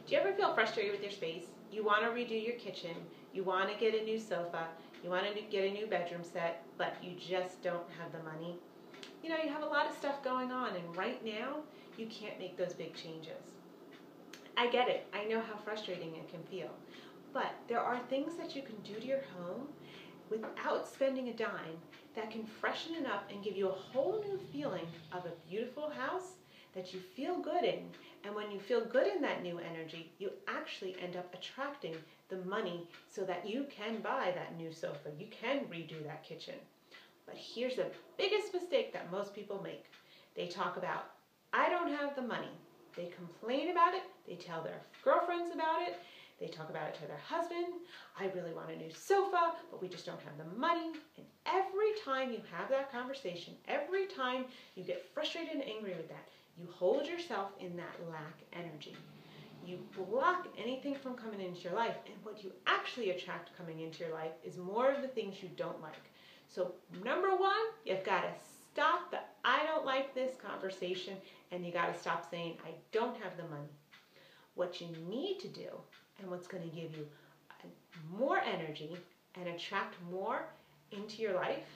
Do you ever feel frustrated with your space? You want to redo your kitchen, you want to get a new sofa, you want to get a new bedroom set, but you just don't have the money? You know, you have a lot of stuff going on, and right now, you can't make those big changes. I get it. I know how frustrating it can feel. But there are things that you can do to your home without spending a dime that can freshen it up and give you a whole new feeling of a beautiful house that you feel good in. And when you feel good in that new energy, you actually end up attracting the money so that you can buy that new sofa. You can redo that kitchen. But here's the biggest mistake that most people make. They talk about, I don't have the money. They complain about it. They tell their girlfriends about it. They talk about it to their husband. I really want a new sofa, but we just don't have the money. And every time you have that conversation, every time you get frustrated and angry with that, you hold yourself in that lack energy. You block anything from coming into your life, and what you actually attract coming into your life is more of the things you don't like. So number one, you've got to stop the I don't like this conversation, and you got to stop saying I don't have the money. What you need to do, and what's going to give you more energy and attract more into your life,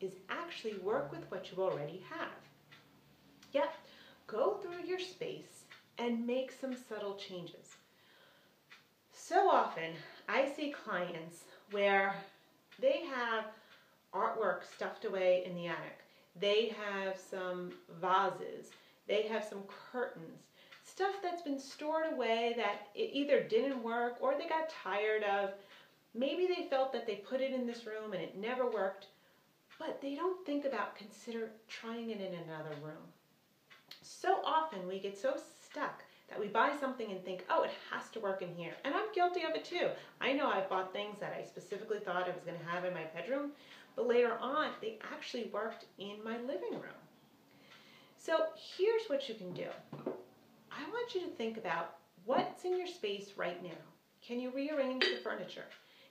is actually work with what you already have. Yep, go through your space and make some subtle changes. So often I see clients where they have artwork stuffed away in the attic. They have some vases. They have some curtains. Stuff that's been stored away that it either didn't work or they got tired of. Maybe they felt that they put it in this room and it never worked, but they don't think about consider trying it in another room. So often we get so stuck that we buy something and think, oh, it has to work in here. And I'm guilty of it too. I know I've bought things that I specifically thought I was going to have in my bedroom, but later on, they actually worked in my living room. So here's what you can do. I want you to think about what's in your space right now. Can you rearrange the furniture?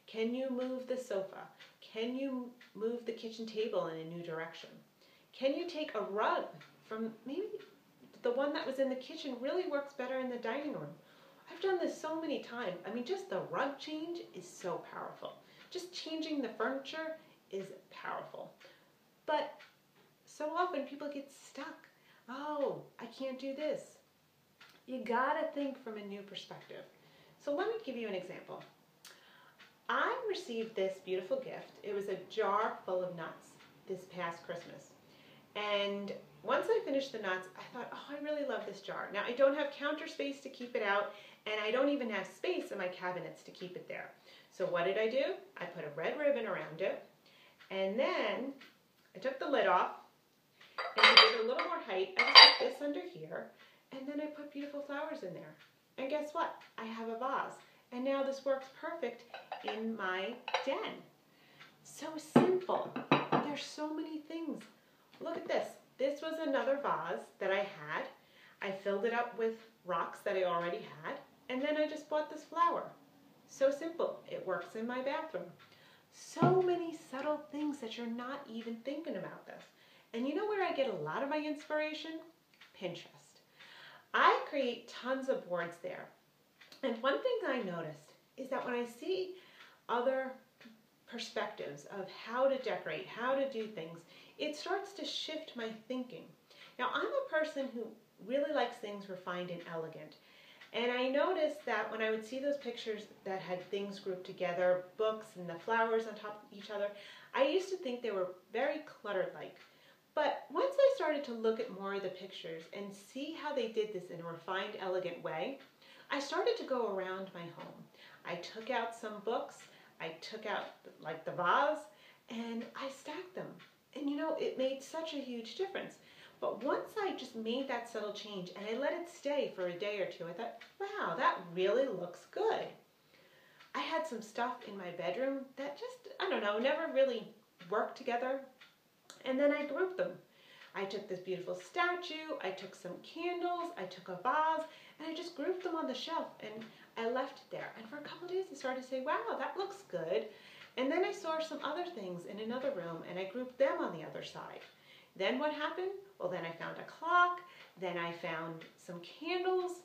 Can you move the sofa? Can you move the kitchen table in a new direction? Can you take a rug from maybe the one that was in the kitchen really works better in the dining room? I've done this so many times. I mean, just the rug change is so powerful. Just changing the furniture is powerful. But so often people get stuck. Oh, I can't do this. You gotta think from a new perspective. So let me give you an example. I received this beautiful gift. It was a jar full of nuts this past Christmas. And once I finished the nuts, I thought, oh, I really love this jar. Now, I don't have counter space to keep it out, and I don't even have space in my cabinets to keep it there. So what did I do? I put a red ribbon around it, and then I took the lid off, and to give it a little more height, I just put this under here, and then I put beautiful flowers in there. And guess what? I have a vase. And now this works perfect in my den. So simple. There's so many things. Look at this. This was another vase that I had. I filled it up with rocks that I already had, and then I just bought this flower. So simple. It works in my bathroom. So many subtle things that you're not even thinking about this. And you know where I get a lot of my inspiration? Pinterest. I create tons of boards there. And one thing I noticed is that when I see other perspectives of how to decorate, how to do things, it starts to shift my thinking. Now, I'm a person who really likes things refined and elegant. And I noticed that when I would see those pictures that had things grouped together, books and the flowers on top of each other, I used to think they were very cluttered-like. But once I started to look at more of the pictures and see how they did this in a refined, elegant way, I started to go around my home. I took out some books, I took out like the vase, and I stacked them. And you know, it made such a huge difference. But once I just made that subtle change and I let it stay for a day or two, I thought, wow, that really looks good. I had some stuff in my bedroom that just, I don't know, never really worked together. And then I grouped them. I took this beautiful statue, I took some candles, I took a vase, and I just grouped them on the shelf and I left it there. And for a couple of days I started to say, wow, that looks good. And then I saw some other things in another room and I grouped them on the other side. Then what happened? Well, then I found a clock, then I found some candles,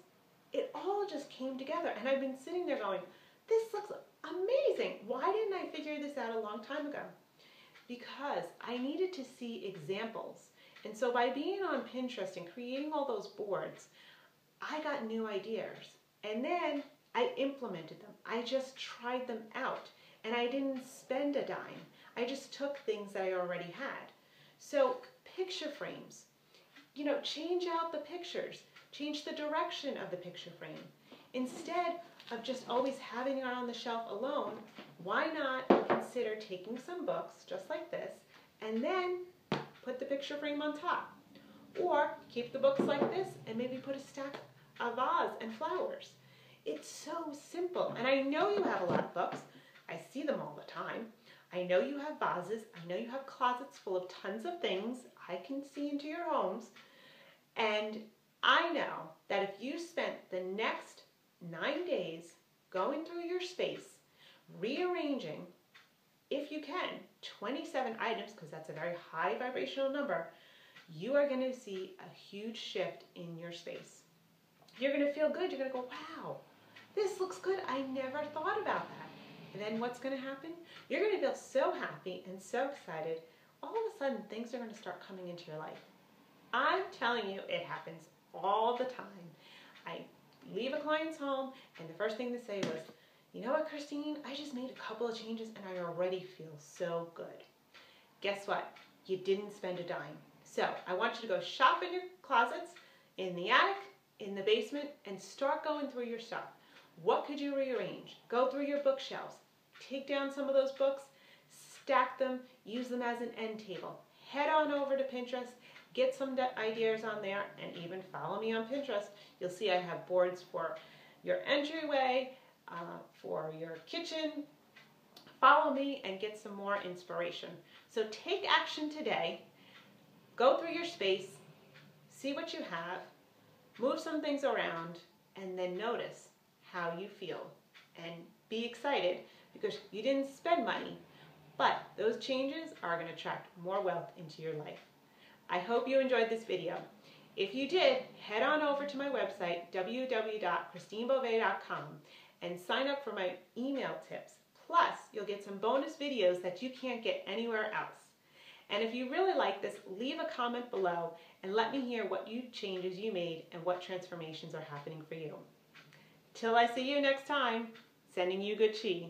it all just came together. And I've been sitting there going, this looks amazing. Why didn't I figure this out a long time ago? Because I needed to see examples. And so by being on Pinterest and creating all those boards, I got new ideas. And then I implemented them. I just tried them out. And I didn't spend a dime. I just took things that I already had. So picture frames, change out the pictures. Change the direction of the picture frame. Instead of just always having it on the shelf alone, why not consider taking some books, just like this, and then put the picture frame on top? Or keep the books like this and maybe put a stack of vase and flowers. It's so simple. And I know you have a lot of books. I see them all the time. I know you have vases. I know you have closets full of tons of things. I can see into your homes. And I know that if you spent the next 9 days going through your space, rearranging, if you can, 27 items, because that's a very high vibrational number, you are going to see a huge shift in your space. You're going to feel good. You're going to go, wow, this looks good. I never thought about that. And then what's going to happen? You're going to feel so happy and so excited. All of a sudden, things are going to start coming into your life. I'm telling you, it happens all the time. I leave a client's home, and the first thing they say was, you know what, Christine, I just made a couple of changes, and I already feel so good. Guess what? You didn't spend a dime. So I want you to go shop in your closets, in the attic, in the basement, and start going through your stuff. What could you rearrange? Go through your bookshelves. Take down some of those books, stack them, use them as an end table. Head on over to Pinterest, get some ideas on there, and even follow me on Pinterest. You'll see I have boards for your entryway, for your kitchen. Follow me and get some more inspiration. So take action today. Go through your space, see what you have, move some things around, and then notice how you feel. And be excited because you didn't spend money, but those changes are going to attract more wealth into your life. I hope you enjoyed this video. If you did, head on over to my website, www.christinebouvet.com, and sign up for my email tips. Plus, you'll get some bonus videos that you can't get anywhere else. And if you really like this, leave a comment below and let me hear what changes you made and what transformations are happening for you. Till I see you next time, sending you good chi.